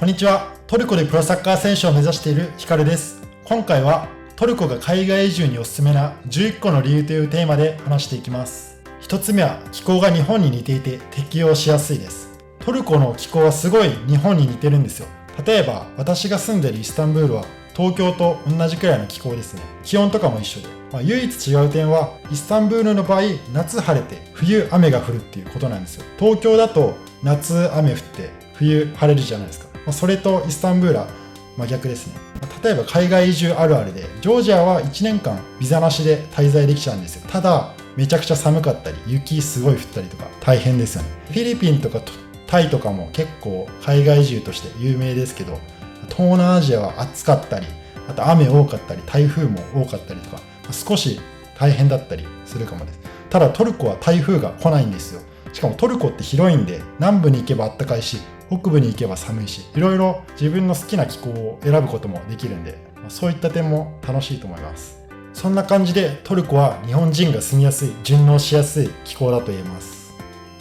こんにちは。トルコでプロサッカー選手を目指しているヒカルです。今回はトルコが海外移住におすすめな11個の理由というテーマで話していきます。1つ目は気候が日本に似ていて適応しやすいです。トルコの気候はすごい日本に似てるんですよ。例えば私が住んでいるイスタンブールは東京と同じくらいの気候ですね。気温とかも一緒で、唯一違う点はイスタンブールの場合夏晴れて冬雨が降るっていうことなんですよ。東京だと夏雨降って冬晴れるじゃないですか。それとイスタンブールは真逆ですね。例えば海外移住あるあるで、ジョージアは1年間ビザなしで滞在できちゃうんですよ。ただめちゃくちゃ寒かったり雪すごい降ったりとか大変ですよね。フィリピンとかタイとかも結構海外移住として有名ですけど、東南アジアは暑かったり、あと雨多かったり台風も多かったりとか少し大変だったりするかもです。ただトルコは台風が来ないんですよ。しかもトルコって広いんで、南部に行けば暖かいし北部に行けば寒いし、いろいろ自分の好きな気候を選ぶこともできるんで、そういった点も楽しいと思います。そんな感じでトルコは日本人が住みやすい、順応しやすい気候だと言えます。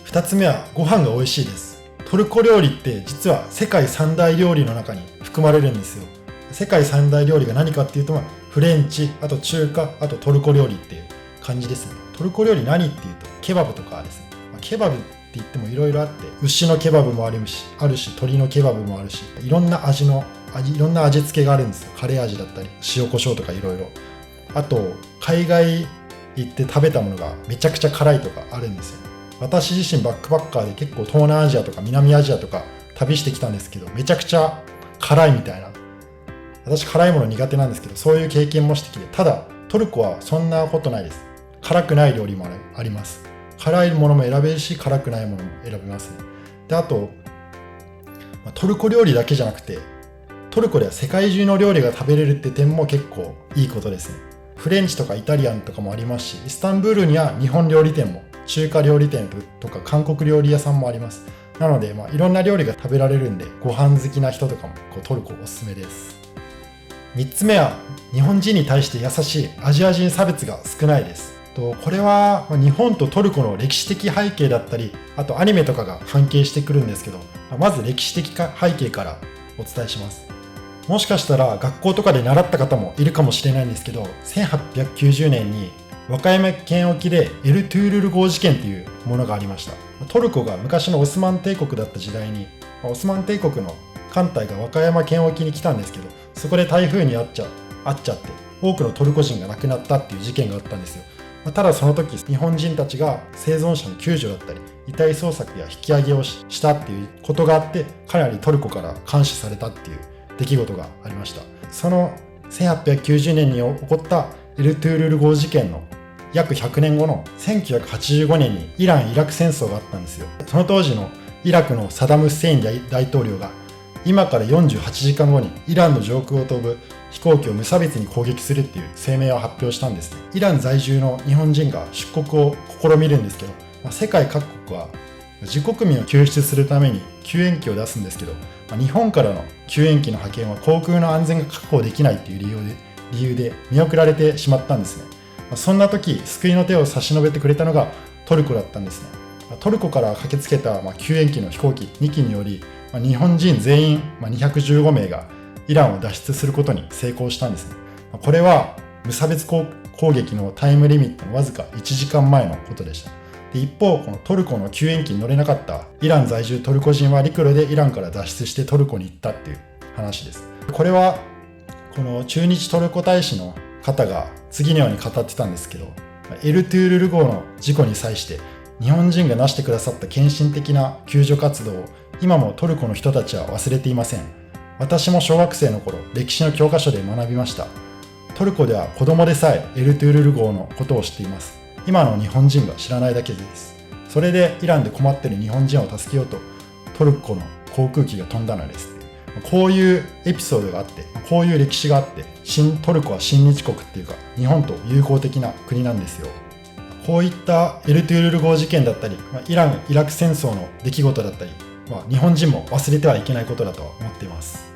2つ目はご飯が美味しいです。トルコ料理って実は世界三大料理の中に含まれるんですよ。世界三大料理が何かっていうと、フレンチ、あと中華、あとトルコ料理っていう感じですね。トルコ料理何っていうとケバブとかですね。ケバブって言ってもいろいろあって、牛のケバブもあるし鶏のケバブもあるし、いろんな味付けがあるんですよ。カレー味だったり塩コショウとかいろいろ。あと海外行って食べたものがめちゃくちゃ辛いとかあるんですよ。私自身バックパッカーで結構東南アジアとか南アジアとか旅してきたんですけど、めちゃくちゃ辛いみたいな、私辛いもの苦手なんですけど、そういう経験もしてきて、ただトルコはそんなことないです。辛くない料理もあります。辛いものも選べるし辛くないものも選べますね。で、あとトルコ料理だけじゃなくて、トルコでは世界中の料理が食べれるって点も結構いいことですね。フレンチとかイタリアンとかもありますし、イスタンブールには日本料理店も中華料理店とか韓国料理屋さんもあります。なので、いろんな料理が食べられるんで、ご飯好きな人とかもトルコおすすめです。3つ目は日本人に対して優しい、アジア人差別が少ないです。これは日本とトルコの歴史的背景だったり、あとアニメとかが関係してくるんですけど、まず歴史的背景からお伝えします。もしかしたら学校とかで習った方もいるかもしれないんですけど、1890年に和歌山県沖でエルトゥールル号事件というものがありました。トルコが昔のオスマン帝国だった時代に、オスマン帝国の艦隊が和歌山県沖に来たんですけど、そこで台風に遭っちゃって多くのトルコ人が亡くなったっていう事件があったんですよ。ただその時日本人たちが生存者の救助だったり遺体捜索や引き上げをしたっていうことがあって、かなりトルコから監視されたっていう出来事がありました。その1890年に起こったエルトゥールル号事件の約100年後の1985年にイラン・イラク戦争があったんですよ。その当時のイラクのサダム・フセイン大統領が今から48時間後にイランの上空を飛ぶ飛行機を無差別に攻撃するっていう声明を発表したんですね。イラン在住の日本人が出国を試みるんですけど、世界各国は自国民を救出するために救援機を出すんですけど、日本からの救援機の派遣は航空の安全が確保できないっていう理由で見送られてしまったんですね。そんな時救いの手を差し伸べてくれたのがトルコだったんですね。トルコから駆けつけた救援機の飛行機2機により、日本人全員215名がイランを脱出することに成功したんですね。これは無差別攻撃のタイムリミットのわずか1時間前のことでした。で、一方このトルコの救援機に乗れなかったイラン在住トルコ人は陸路でイランから脱出してトルコに行ったっていう話です。これはこの駐日トルコ大使の方が次のように語ってたんですけど、エルトゥールル号の事故に際して日本人が成してくださった献身的な救助活動を今もトルコの人たちは忘れていません。私も小学生の頃、歴史の教科書で学びました。トルコでは子供でさえエルトゥールル号のことを知っています。今の日本人が知らないだけです。それでイランで困っている日本人を助けようとトルコの航空機が飛んだのです。こういうエピソードがあって、こういう歴史があって、トルコは親日国っていうか日本と友好的な国なんですよ。こういったエルトゥールル号事件だったり、イラン・イラク戦争の出来事だったり、日本人も忘れてはいけないことだと思っています。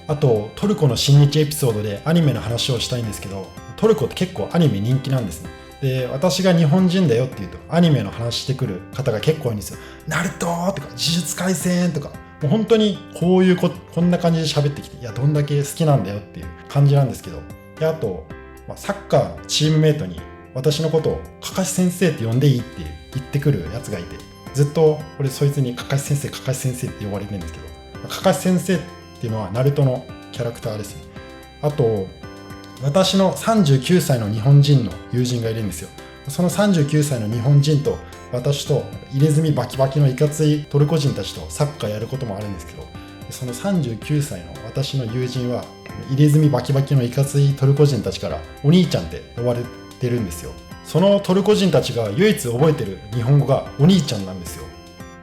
あとトルコの親日エピソードでアニメの話をしたいんですけど、トルコって結構アニメ人気なんですね。で、私が日本人だよって言うとアニメの話してくる方が結構多いんですよ。ナルトとか呪術廻戦とか、もう本当にこういうこんな感じで喋ってきて、いやどんだけ好きなんだよっていう感じなんですけど、であと、サッカーのチームメイトに私のことをかかし先生って呼んでいいって言ってくるやつがいて、ずっと俺そいつにかかし先生かかし先生って呼ばれてるんですけど、かかし先生っていうのはナルトのキャラクターですね。あと私の39歳の日本人の友人がいるんですよ。その39歳の日本人と私と入れ墨バキバキのいかついトルコ人たちとサッカーやることもあるんですけど、その39歳の私の友人は入れ墨バキバキのいかついトルコ人たちからお兄ちゃんって呼ばれてるんですよ。そのトルコ人たちが唯一覚えてる日本語がお兄ちゃんなんですよ。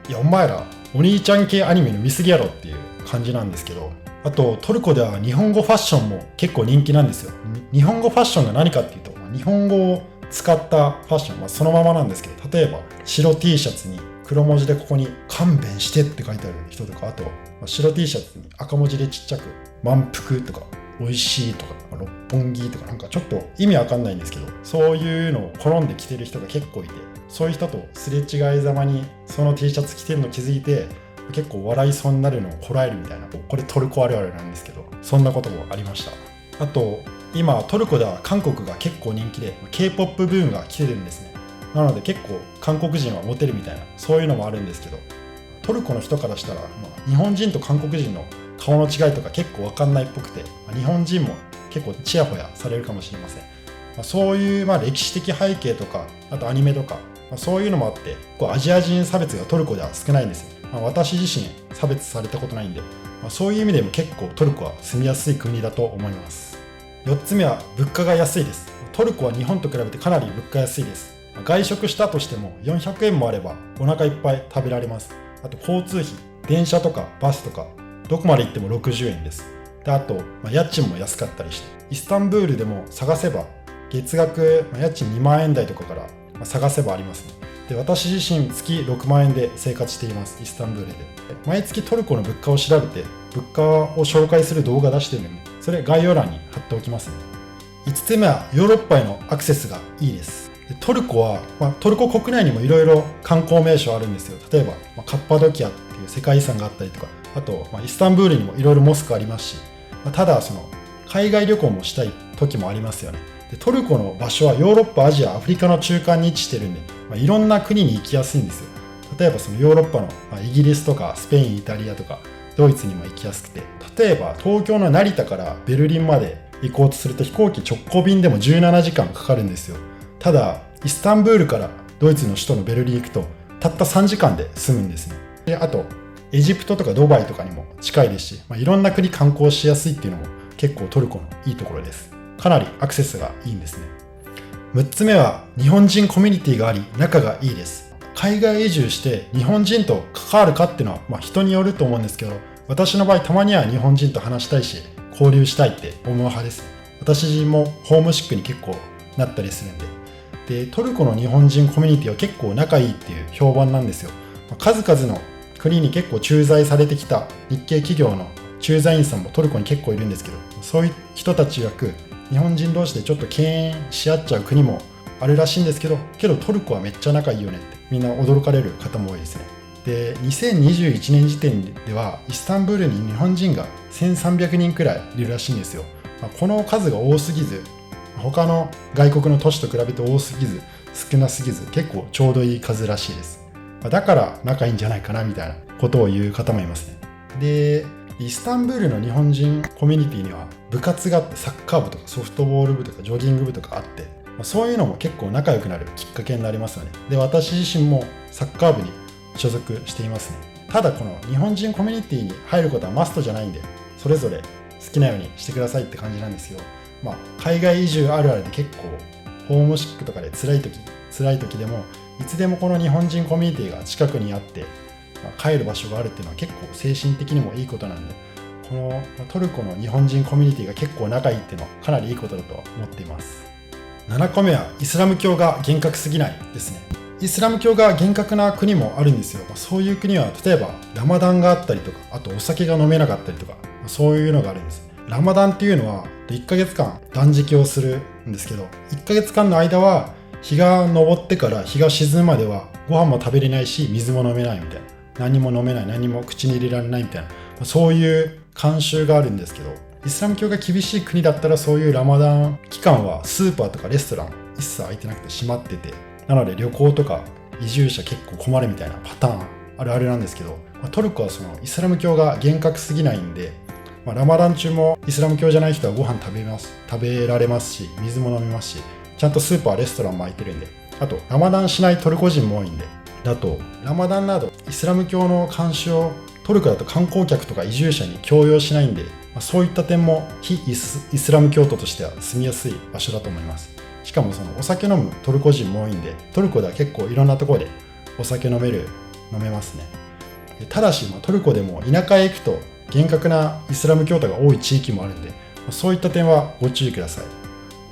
いやお前らお兄ちゃん系アニメの見過ぎやろっていう感じなんですけど、あとトルコでは日本語ファッションも結構人気なんですよ。日本語ファッションが何かっていうと、日本語を使ったファッション、そのままなんですけど、例えば白 T シャツに黒文字でここに勘弁してって書いてある人とか、あと白 T シャツに赤文字でちっちゃく満腹とか美味しいとか六本木とか、なんかちょっと意味わかんないんですけど、そういうのを好んで着てる人が結構いて、そういう人とすれ違いざまにその T シャツ着てるの気づいて結構笑いそうになるのをこらえるみたいな、これトルコあるあるなんですけど、そんなこともありました。あと今トルコでは韓国が結構人気で K-POP ブームが来てるんですね。なので結構韓国人はモテるみたいな、そういうのもあるんですけど、トルコの人からしたら、日本人と韓国人の顔の違いとか結構分かんないっぽくて、日本人も結構チヤホヤされるかもしれません。そういう歴史的背景とか、あとアニメとか、そういうのもあってアジア人差別がトルコでは少ないんですよ。私自身差別されたことないんで、そういう意味でも結構トルコは住みやすい国だと思います。4つ目は物価が安いです。トルコは日本と比べてかなり物価安いです。外食したとしても400円もあればお腹いっぱい食べられます。あと交通費、電車とかバスとかどこまで行っても60円です。であと、家賃も安かったりして、イスタンブールでも探せば月額、家賃2万円台とかから、探せばありますね。で私自身月6万円で生活しています。イスタンブールで毎月トルコの物価を調べて物価を紹介する動画出してるので、それ概要欄に貼っておきますね。5つ目はヨーロッパへのアクセスがいいです。でトルコは、トルコ国内にもいろいろ観光名所あるんですよ。例えば、カッパドキアっていう世界遺産があったりとか、あと、イスタンブールにもいろいろモスクありますし、ただその海外旅行もしたい時もありますよね。でトルコの場所はヨーロッパ、アジア、アフリカの中間に位置してるんで、いろんな国に行きやすいんですよ。例えばそのヨーロッパの、イギリスとかスペイン、イタリアとかドイツにも行きやすくて、例えば東京の成田からベルリンまで行こうとすると飛行機直行便でも17時間かかるんですよ。ただイスタンブールからドイツの首都のベルリン行くとたった3時間で済むんですね。であとエジプトとかドバイとかにも近いですし、いろんな国観光しやすいっていうのも結構トルコのいいところです。かなりアクセスがいいんですね。6つ目は日本人コミュニティがあり仲がいいです。海外移住して日本人と関わるかっていうのは、人によると思うんですけど、私の場合たまには日本人と話したいし交流したいって思う派です。私もホームシックに結構なったりするんで、トルコの日本人コミュニティは結構仲いいっていう評判なんですよ。数々の国に結構駐在されてきた日系企業の駐在員さんもトルコに結構いるんですけど、そういう人たち曰く日本人同士でちょっと敬遠し合っちゃう国もあるらしいんですけど、トルコはめっちゃ仲いいよねってみんな驚かれる方も多いですね。で2021年時点ではイスタンブールに日本人が1300人くらいいるらしいんですよ。この数が多すぎず、他の外国の都市と比べて多すぎず少なすぎず、結構ちょうどいい数らしいです。だから仲いいんじゃないかなみたいなことを言う方もいますね。でイスタンブールの日本人コミュニティには部活があって、サッカー部とかソフトボール部とかジョギング部とかあって、そういうのも結構仲良くなるきっかけになりますよね。で私自身もサッカー部に所属していますね。ただこの日本人コミュニティに入ることはマストじゃないんで、それぞれ好きなようにしてくださいって感じなんですよ。海外移住あるあるで結構ホームシックとかで辛い時でもいつでもこの日本人コミュニティが近くにあって、帰る場所があるっていうのは結構精神的にもいいことなんで、このトルコの日本人コミュニティが結構仲いいっていうのはかなりいいことだと思っています。7個目はイスラム教が厳格すぎないですね。イスラム教が厳格な国もあるんですよ。そういう国は例えばラマダンがあったりとか、あとお酒が飲めなかったりとか、そういうのがあるんです。ラマダンっていうのは1ヶ月間断食をするんですけど、1ヶ月間の間は日が昇ってから日が沈むまではご飯も食べれないし水も飲めないみたいな、何も飲めない、何も口に入れられないみたいな、そういう慣習があるんですけど、イスラム教が厳しい国だったらそういうラマダン期間はスーパーとかレストラン一切開いてなくて閉まってて、なので旅行とか移住者結構困るみたいなパターンあるあるなんですけど、トルコはそのイスラム教が厳格すぎないんで、ラマダン中もイスラム教じゃない人はご飯食べられますし、水も飲めますし、ちゃんとスーパーレストランも開いてるんで、あとラマダンしないトルコ人も多いんで、あとラマダンなどイスラム教の慣習をトルコだと観光客とか移住者に強要しないんで、そういった点も非イスラム教徒としては住みやすい場所だと思います。しかもそのお酒飲むトルコ人も多いんで、トルコでは結構いろんなところでお酒飲めますね。ただしトルコでも田舎へ行くと厳格なイスラム教徒が多い地域もあるんで、そういった点はご注意ください。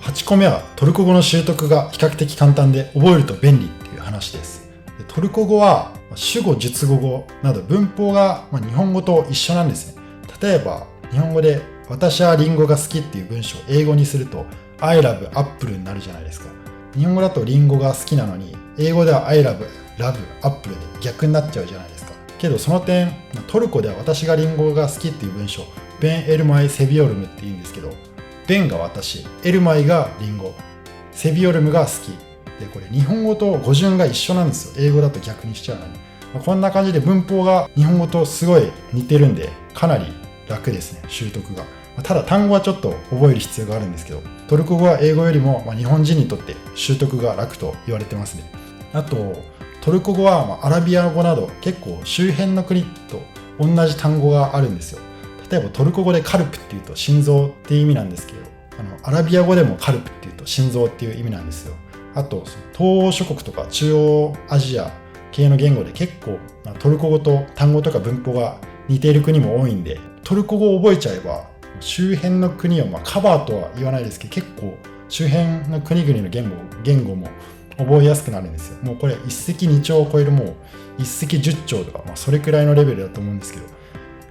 8個目はトルコ語の習得が比較的簡単で覚えると便利っていう話です。トルコ語は主語述語語など文法が日本語と一緒なんですね。例えば日本語で私はリンゴが好きっていう文章を英語にすると I love apple になるじゃないですか。日本語だとリンゴが好きなのに英語では I love apple で逆になっちゃうじゃないですか。けどその点トルコでは私がリンゴが好きっていう文章ベンエルマイセビオルムって言うんですけど、ベンが私、エルマイがリンゴ、セビオルムが好きで、これ日本語と語順が一緒なんですよ。英語だと逆にしちゃうのに、こんな感じで文法が日本語とすごい似てるんでかなり楽ですね、習得が。ただ単語はちょっと覚える必要があるんですけど、トルコ語は英語よりも日本人にとって習得が楽と言われてますね。あとトルコ語はアラビア語など結構周辺の国と同じ単語があるんですよ。例えばトルコ語でカルプっていうと心臓っていう意味なんですけど、アラビア語でもカルプっていうと心臓っていう意味なんですよ。あと東欧諸国とか中央アジア系の言語で結構トルコ語と単語とか文法が似ている国も多いんで、トルコ語を覚えちゃえば周辺の国をカバーとは言わないですけど、結構周辺の国々の言語も覚えやすくなるんですよ。もうこれ一石二鳥を超える、もう一石十鳥とか、それくらいのレベルだと思うんですけど、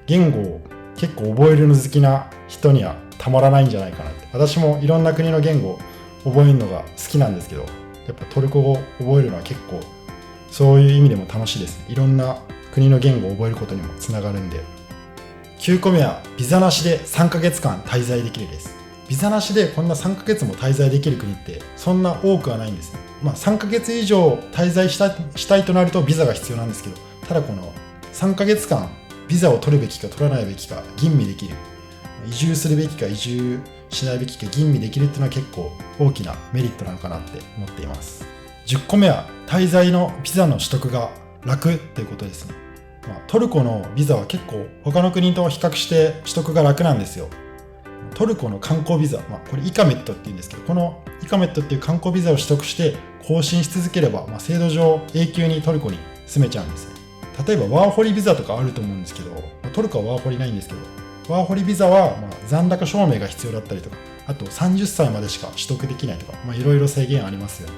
言語を結構覚えるの好きな人にはたまらないんじゃないかなって。私もいろんな国の言語を覚えるのが好きなんですけど、やっぱトルコ語を覚えるのは結構そういう意味でも楽しいですね。いろんな国の言語を覚えることにもつながるんで。9個目はビザなしで3ヶ月間滞在できるです。ビザなしでこんな3ヶ月も滞在できる国ってそんな多くはないんですね。3ヶ月以上滞在したいとなるとビザが必要なんですけど、ただこの3ヶ月間ビザを取るべきか取らないべきか吟味できる、移住するべきか移住しないべきか吟味できるっていうのは結構大きなメリットなのかなって思っています。10個目は滞在のビザの取得が楽っていうことですね。トルコのビザは結構他の国と比較して取得が楽なんですよ。トルコの観光ビザ、これイカメットって言うんですけど、このイカメットっていう観光ビザを取得して更新し続ければ、制度上永久にトルコに住めちゃうんですね。例えばワーホリビザとかあると思うんですけど、トルコはワーホリないんですけど、ワーホリビザは残高証明が必要だったりとか、あと30歳までしか取得できないとか、いろいろ制限ありますよね。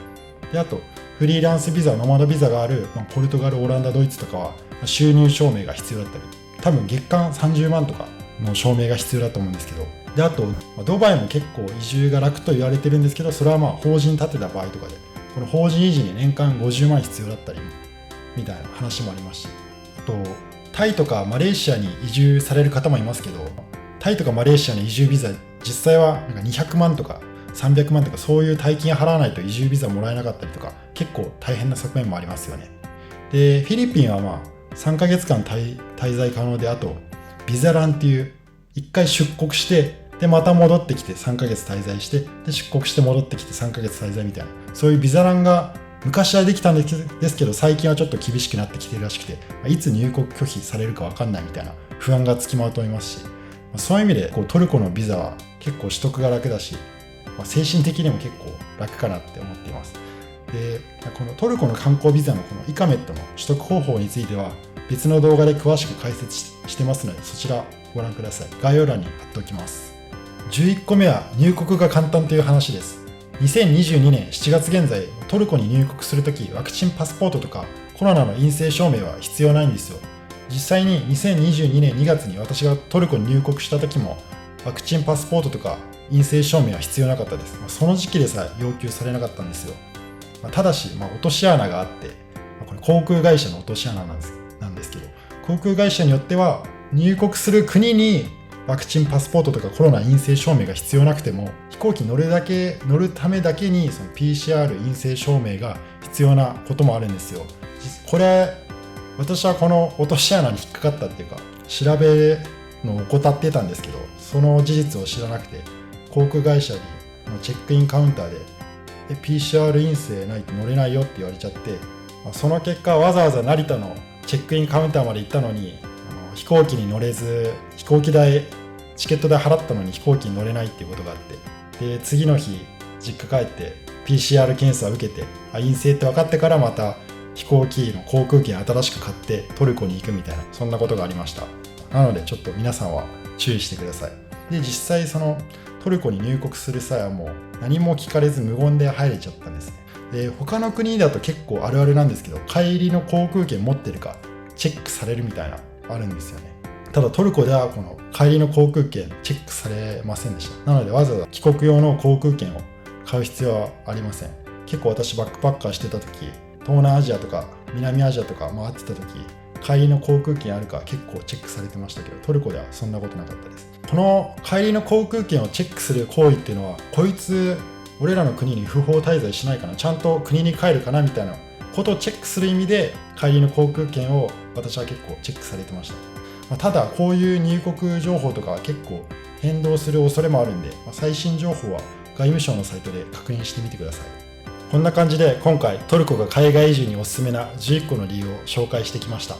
で、あとフリーランスビザ、ノマドビザがある、ポルトガル、オランダ、ドイツとかは収入証明が必要だったり、多分月間30万とかの証明が必要だと思うんですけど、で、あとドバイも結構移住が楽と言われてるんですけど、それは法人立てた場合とかで、この法人維持に年間50万必要だったりみたいな話もありますし、あとタイとかマレーシアに移住される方もいますけど、タイとかマレーシアの移住ビザ実際は200万とか300万とかそういう大金払わないと移住ビザもらえなかったりとか、結構大変な側面もありますよね。で、フィリピンは3ヶ月間滞在可能で、あとビザランっていう1回出国してでまた戻ってきて3ヶ月滞在して、で出国して戻ってきて3ヶ月滞在みたいな、そういうビザランが昔はできたんですけど、最近はちょっと厳しくなってきてるらしくて、いつ入国拒否されるか分かんないみたいな不安がつきまといますし、そういう意味でトルコのビザは結構取得が楽だし、精神的にも結構楽かなって思っています。で、このトルコの観光ビザのこのイカメットの取得方法については別の動画で詳しく解説してますので、そちらご覧ください。概要欄に貼っておきます。11個目は入国が簡単という話です。2022年7月現在、トルコに入国するとき、ワクチンパスポートとかコロナの陰性証明は必要ないんですよ。実際に2022年2月に私がトルコに入国したときも、ワクチンパスポートとか陰性証明は必要なかったです。その時期でさえ要求されなかったんですよ。ただし、落とし穴があって、これ航空会社の落とし穴なんですけど、航空会社によっては入国する国にワクチンパスポートとかコロナ陰性証明が必要なくても、飛行機に乗るためだけにその PCR 陰性証明が必要なこともあるんですよ。これ私はこの落とし穴に引っかかったっていうか、調べるのを怠ってたんですけど、その事実を知らなくて、航空会社にチェックインカウンターでPCR 陰性ないと乗れないよって言われちゃって、その結果わざわざ成田のチェックインカウンターまで行ったのに飛行機に乗れず、飛行機代チケット代払ったのに飛行機に乗れないっていうことがあって、で次の日実家帰って PCR 検査を受けて陰性って分かってからまた飛行機の航空券新しく買ってトルコに行くみたいな、そんなことがありました。なのでちょっと皆さんは注意してください。で実際そのトルコに入国する際はもう何も聞かれず無言で入れちゃったんですね。で他の国だと結構あるあるなんですけど、帰りの航空券持ってるかチェックされるみたいなあるんですよね。ただトルコではこの帰りの航空券チェックされませんでした。なのでわざわざ帰国用の航空券を買う必要はありません。結構私バックパッカーしてた時、東南アジアとか南アジアとか回ってた時、帰りの航空券あるか結構チェックされてましたけど、トルコではそんなことなかったです。この帰りの航空券をチェックする行為っていうのは、こいつ俺らの国に不法滞在しないかな、ちゃんと国に帰るかなみたいなことをチェックする意味で帰りの航空券を私は結構チェックされてました。ただこういう入国情報とかは結構変動する恐れもあるんで、最新情報は外務省のサイトで確認してみてください。こんな感じで今回トルコが海外移住におすすめな11個の理由を紹介してきました。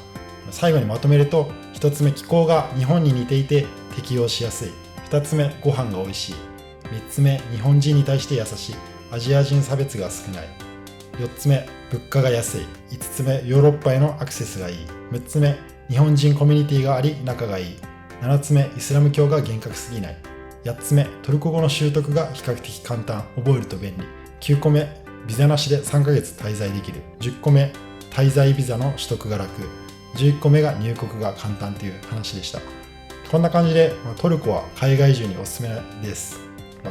最後にまとめると、1つ目気候が日本に似ていて適応しやすい、2つ目ご飯が美味しい、3つ目日本人に対して優しい、アジア人差別が少ない、4つ目物価が安い、5つ目ヨーロッパへのアクセスがいい、6つ目日本人コミュニティがあり仲がいい、7つ目イスラム教が厳格すぎない、8つ目トルコ語の習得が比較的簡単、覚えると便利、9個目ビザなしで3ヶ月滞在できる、10個目滞在ビザの取得が楽、11個目が入国が簡単という話でした。こんな感じでトルコは海外移住におすすめです。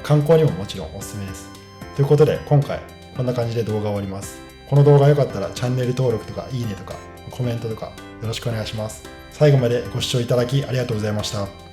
観光にももちろんおすすめです。ということで今回こんな感じで動画終わります。この動画良かったらチャンネル登録とかいいねとかコメントとかよろしくお願いします。最後までご視聴いただきありがとうございました。